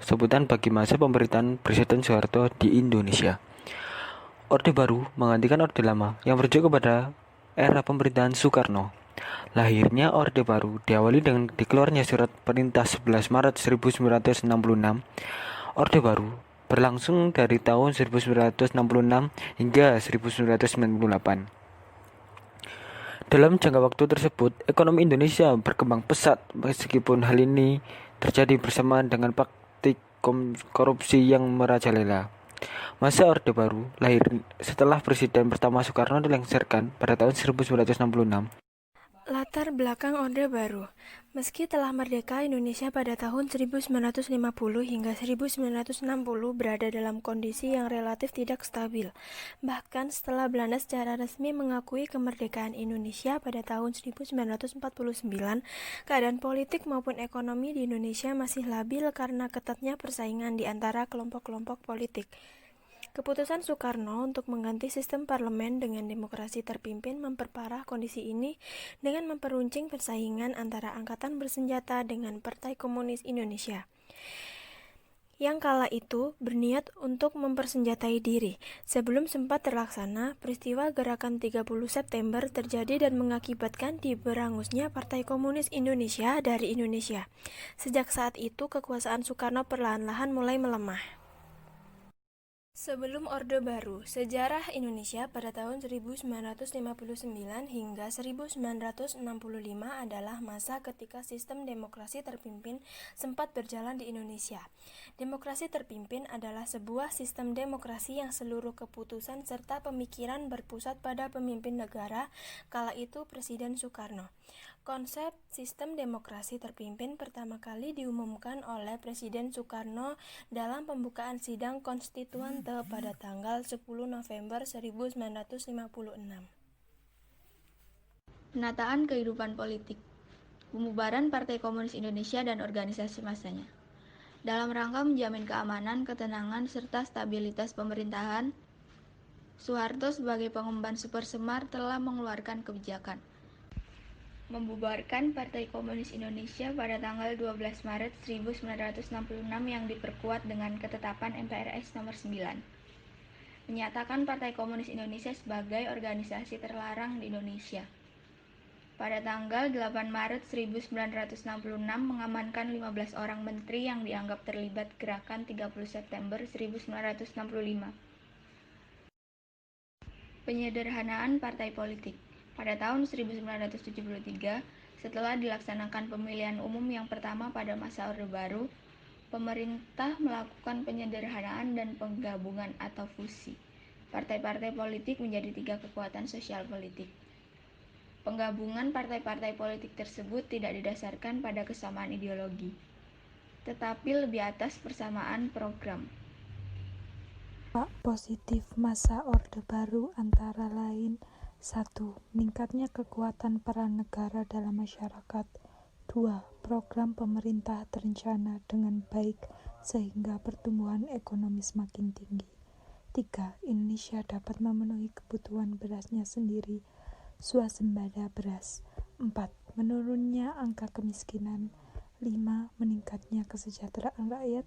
sebutan bagi masa pemerintahan Presiden Soeharto di Indonesia. Orde Baru menggantikan Orde Lama yang merujuk kepada era pemerintahan Soekarno. Lahirnya Orde Baru diawali dengan dikeluarnya Surat Perintah 11 Maret 1966. Orde Baru berlangsung dari tahun 1966 hingga 1998. Dalam jangka waktu tersebut, ekonomi Indonesia berkembang pesat meskipun hal ini terjadi bersamaan dengan praktik korupsi yang merajalela. Masa Orde Baru lahir setelah Presiden pertama Soekarno dilengsarkan pada tahun 1966. Latar belakang Orde Baru. Meski telah merdeka, Indonesia pada tahun 1950 hingga 1960 berada dalam kondisi yang relatif tidak stabil. Bahkan setelah Belanda secara resmi mengakui kemerdekaan Indonesia pada tahun 1949, keadaan politik maupun ekonomi di Indonesia masih labil karena ketatnya persaingan di antara kelompok-kelompok politik. Keputusan Soekarno untuk mengganti sistem parlemen dengan demokrasi terpimpin memperparah kondisi ini dengan memperuncing persaingan antara angkatan bersenjata dengan Partai Komunis Indonesia, yang kala itu berniat untuk mempersenjatai diri. Sebelum sempat terlaksana, peristiwa gerakan 30 September terjadi dan mengakibatkan diberangusnya Partai Komunis Indonesia dari Indonesia. Sejak saat itu, kekuasaan Soekarno perlahan-lahan mulai melemah. Sebelum Orde Baru, sejarah Indonesia pada tahun 1959 hingga 1965 adalah masa ketika sistem demokrasi terpimpin sempat berjalan di Indonesia. Demokrasi terpimpin adalah sebuah sistem demokrasi yang seluruh keputusan serta pemikiran berpusat pada pemimpin negara, kala itu Presiden Soekarno. Konsep sistem demokrasi terpimpin pertama kali diumumkan oleh Presiden Soekarno dalam pembukaan sidang konstituante pada tanggal 10 November 1956. Penataan kehidupan politik, pembubaran Partai Komunis Indonesia dan organisasi massanya. Dalam rangka menjamin keamanan, ketenangan, serta stabilitas pemerintahan, Soeharto sebagai pengemban Supersemar telah mengeluarkan kebijakan membubarkan Partai Komunis Indonesia pada tanggal 12 Maret 1966 yang diperkuat dengan ketetapan MPRS nomor 9. Menyatakan Partai Komunis Indonesia sebagai organisasi terlarang di Indonesia. Pada tanggal 8 Maret 1966 mengamankan 15 orang menteri yang dianggap terlibat gerakan 30 September 1965. Penyederhanaan partai politik. Pada tahun 1973, setelah dilaksanakan pemilihan umum yang pertama pada masa Orde Baru, pemerintah melakukan penyederhanaan dan penggabungan atau fusi. Partai-partai politik menjadi 3 kekuatan sosial politik. Penggabungan partai-partai politik tersebut tidak didasarkan pada kesamaan ideologi, tetapi lebih atas persamaan program. Positif masa Orde Baru antara lain: 1. Meningkatnya kekuatan peran negara dalam masyarakat. 2. Program pemerintah terencana dengan baik sehingga pertumbuhan ekonomi semakin tinggi. 3. Indonesia dapat memenuhi kebutuhan berasnya sendiri, swasembada beras. 4. Menurunnya angka kemiskinan. 5. Meningkatnya kesejahteraan rakyat.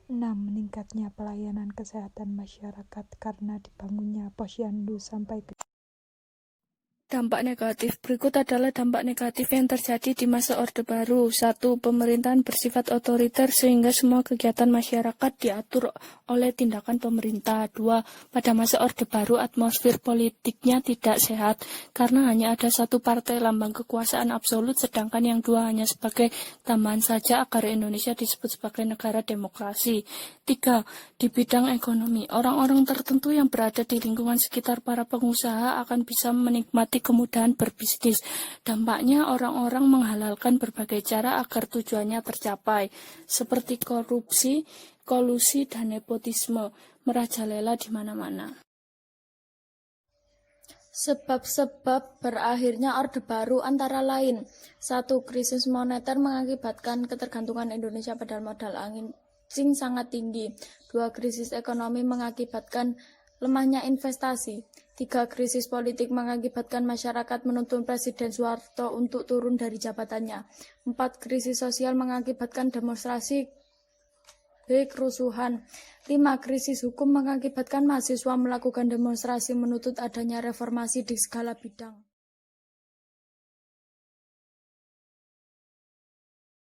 6. Meningkatnya pelayanan kesehatan masyarakat karena dibangunnya posyandu sampai ke Dampak negatif. Berikut adalah dampak negatif yang terjadi di masa Orde Baru. 1. Pemerintahan bersifat otoriter sehingga semua kegiatan masyarakat diatur oleh tindakan pemerintah. 2. Pada masa Orde Baru, atmosfer politiknya tidak sehat karena hanya ada satu partai lambang kekuasaan absolut, sedangkan yang dua hanya sebagai tambahan saja agar Indonesia disebut sebagai negara demokrasi. 3. Di bidang ekonomi, orang-orang tertentu yang berada di lingkungan sekitar para pengusaha akan bisa menikmati kemudahan berbisnis. Dampaknya orang-orang menghalalkan berbagai cara agar tujuannya tercapai, seperti korupsi, kolusi, dan nepotisme merajalela di mana-mana. Sebab-sebab berakhirnya Orde Baru antara lain: 1. Krisis moneter mengakibatkan ketergantungan Indonesia pada modal asing sangat tinggi. 2. Krisis ekonomi mengakibatkan lemahnya investasi. 3. Krisis politik mengakibatkan masyarakat menuntut Presiden Soeharto untuk turun dari jabatannya. 4. Krisis sosial mengakibatkan demonstrasi B. Kerusuhan. 5. Krisis hukum mengakibatkan mahasiswa melakukan demonstrasi menuntut adanya reformasi di segala bidang.